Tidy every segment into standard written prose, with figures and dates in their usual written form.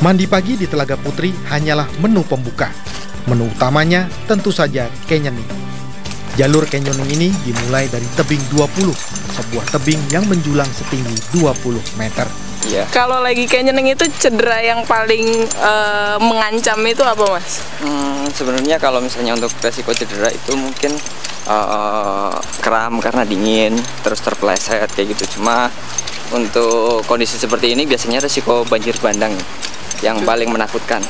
Mandi pagi di Telaga Putri hanyalah menu pembuka. Menu utamanya tentu saja canyoning. Jalur canyoning ini dimulai dari tebing 20, sebuah tebing yang menjulang setinggi 20 meter. Iya. Kalau lagi canyoning itu cedera yang paling mengancam itu apa, Mas? Sebenarnya kalau misalnya untuk resiko cedera itu mungkin kram karena dingin, terus terpeleset kayak gitu. Cuma untuk kondisi seperti ini biasanya resiko banjir bandang yang paling menakutkan.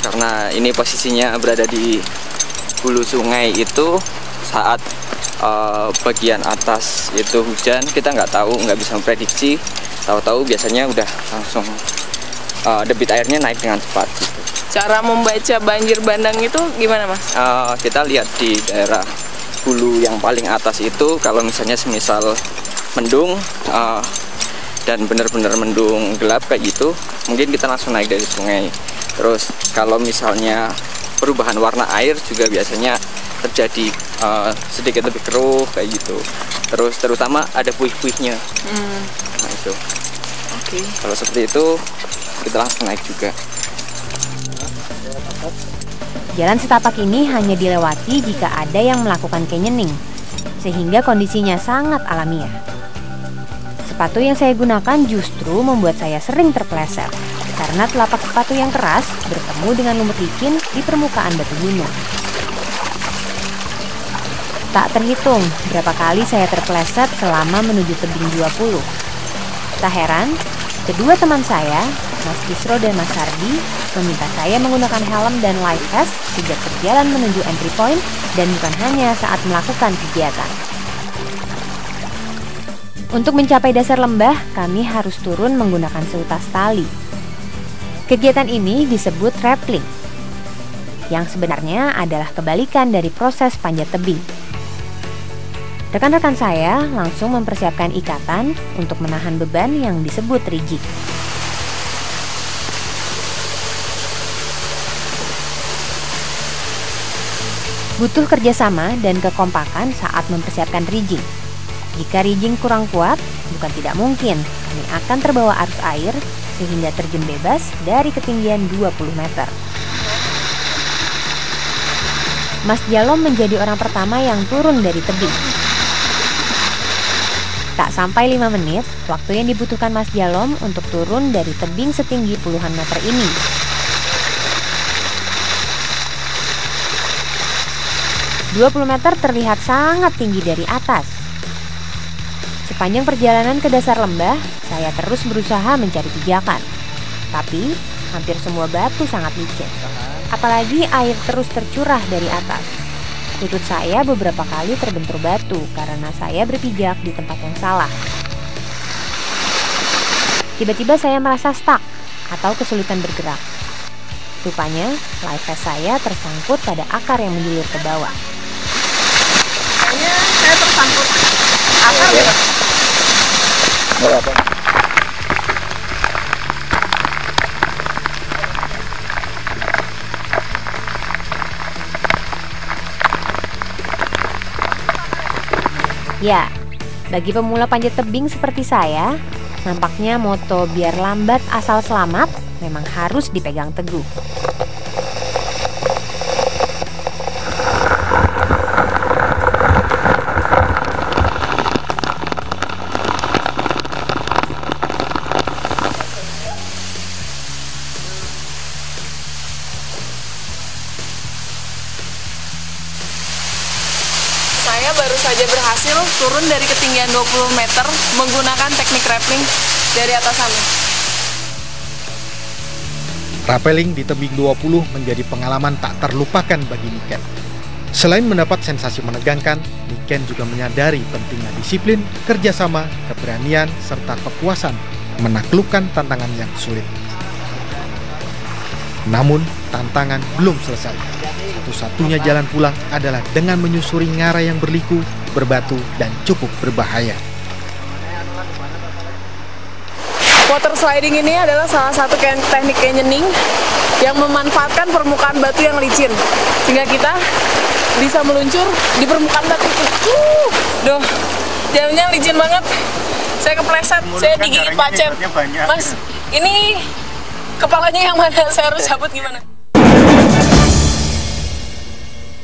Karena ini posisinya berada di hulu sungai itu saat bagian atas itu hujan, kita nggak tahu, nggak bisa memprediksi. Tahu-tahu biasanya udah langsung debit airnya naik dengan cepat gitu. Cara membaca banjir bandang itu gimana, Mas? Kita lihat di daerah hulu yang paling atas itu, kalau misalnya semisal mendung dan benar-benar mendung gelap kayak gitu, mungkin kita langsung naik dari sungai. Terus kalau misalnya perubahan warna air juga biasanya terjadi sedikit lebih keruh kayak gitu. Terus terutama ada puih-puihnya. Nah itu. Oke. Kalau seperti itu kita langsung naik juga. Jalan setapak ini hanya dilewati jika ada yang melakukan canyoning, sehingga kondisinya sangat alamiah. Sepatu yang saya gunakan justru membuat saya sering terpeleset, karena telapak sepatu yang keras bertemu dengan lumut licin di permukaan batu gunung. Tak terhitung berapa kali saya terpeleset selama menuju tebing 20. Tak heran, kedua teman saya, Mas Isro dan Mas Sardi, meminta saya menggunakan helm dan life vest sejak berjalan menuju entry point dan bukan hanya saat melakukan kegiatan. Untuk mencapai dasar lembah, kami harus turun menggunakan seutas tali. Kegiatan ini disebut rappelling, yang sebenarnya adalah kebalikan dari proses panjat tebing. Rekan-rekan saya langsung mempersiapkan ikatan untuk menahan beban yang disebut rijik. Butuh kerjasama dan kekompakan saat mempersiapkan rigging. Jika rigging kurang kuat, bukan tidak mungkin kami akan terbawa arus air sehingga terjun bebas dari ketinggian 20 meter. Mas Jalom menjadi orang pertama yang turun dari tebing. Tak sampai 5 menit, waktu yang dibutuhkan Mas Jalom untuk turun dari tebing setinggi puluhan meter ini. "20 meter terlihat sangat tinggi dari atas. Sepanjang perjalanan ke dasar lembah, saya terus berusaha mencari pijakan. Tapi, hampir semua batu sangat licin. Apalagi air terus tercurah dari atas. Lutut saya beberapa kali terbentur batu karena saya berpijak di tempat yang salah. Tiba-tiba saya merasa stuck atau kesulitan bergerak. Rupanya, life vest saya tersangkut pada akar yang menjulur ke bawah. Kayaknya saya tersangkut akar ya. Berapa? Ya, bagi pemula panjat tebing seperti saya, nampaknya moto biar lambat asal selamat memang harus dipegang teguh. Saya baru saja berhasil turun dari ketinggian 20 meter menggunakan teknik rappelling dari atas sana. Rappelling di tebing 20 menjadi pengalaman tak terlupakan bagi Niken. Selain mendapat sensasi menegangkan, Niken juga menyadari pentingnya disiplin, kerjasama, keberanian, serta kepuasan menaklukkan tantangan yang sulit. Namun, tantangan belum selesai. Satu-satunya jalan pulang adalah dengan menyusuri ngarai yang berliku, berbatu, dan cukup berbahaya. Water sliding ini adalah salah satu teknik canyoning yang memanfaatkan permukaan batu yang licin, sehingga kita bisa meluncur di permukaan batu itu. Duh, jalannya licin banget. Saya kepleset, saya digigit pacer. Mas, ini Kepalanya yang mana? Saya harus cabut gimana?